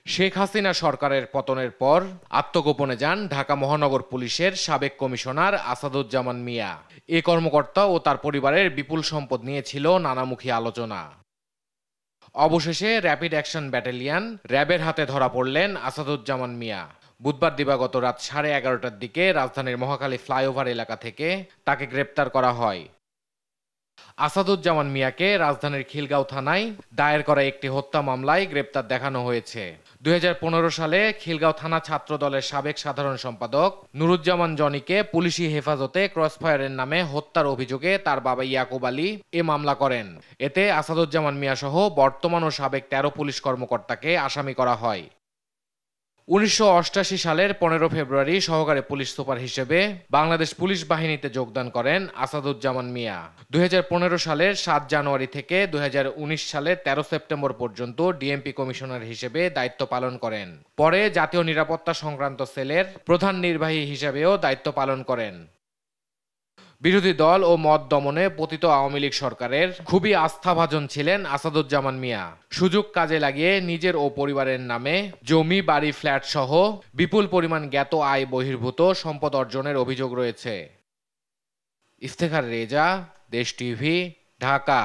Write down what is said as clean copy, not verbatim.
শেখ হাসিনা সরকারের পতনের পর আত্মগোপনে যান ঢাকা মহানগর পুলিশের সাবেক কমিশনার আসাদুজ্জামান মিয়া। এ কর্মকর্তা ও তার পরিবারের বিপুল সম্পদ নিয়ে ছিল নানামুখী আলোচনা। অবশেষে র্যাপিড অ্যাকশন ব্যাটালিয়ন র্যাবের হাতে ধরা পড়লেন আসাদুজ্জামান মিয়া। বুধবার দিবাগত রাত 11:30টার দিকে রাজধানীর মহাখালী ফ্লাইওভার এলাকা থেকে তাকে গ্রেপ্তার করা হয়। আসাদুজ্জামান মিয়াকে রাজধানীর খিলগাঁও থানায় দায়ের করা একটি হত্যা মামলায় গ্রেপ্তার দেখানো হয়েছে। 2015 সালে খিলগাঁও থানা ছাত্র দলের সাবেক সাধারণ সম্পাদক নুরুজ্জামান জনিকে পুলিশি হেফাজতে ক্রসফায়ারের নামে হত্যার অভিযোগে তার বাবা ইয়াকুব আলী এ মামলা করেন। এতে আসাদুজ্জামান মিয়া সহ বর্তমান ও সাবেক 13 পুলিশ কর্মকর্তাকে আসামি করা হয়। 1988 সালের 15 ফেব্রুয়ারি সহকারী পুলিশ সুপার হিসেবে বাংলাদেশ পুলিশ বাহিনীতে যোগদান করেন আসাদুজ্জামান মিয়া। 2015 সালের 7 জানুয়ারি থেকে 2019 সালের 13 সেপ্টেম্বর পর্যন্ত ডিএমপি কমিশনার হিসেবে দায়িত্ব পালন করেন। পরে জাতীয় নিরাপত্তা সংক্রান্ত সেলের প্রধান নির্বাহী হিসেবেও দায়িত্ব পালন করেন। বিরোধী দল ও মত দমনে পতিত আওয়ামী লীগ সরকারের খুবই আস্থাভাজন ছিলেন আসাদুজ্জামান মিয়া। সুযোগ কাজে লাগিয়ে নিজের ও পরিবারের নামে জমি, বাড়ি, ফ্ল্যাট সহ বিপুল পরিমাণ জ্ঞাত আয় বহির্ভূত সম্পদ অর্জনের অভিযোগ রয়েছে। ইফতেখার রেজা, দেশ টিভি, ঢাকা।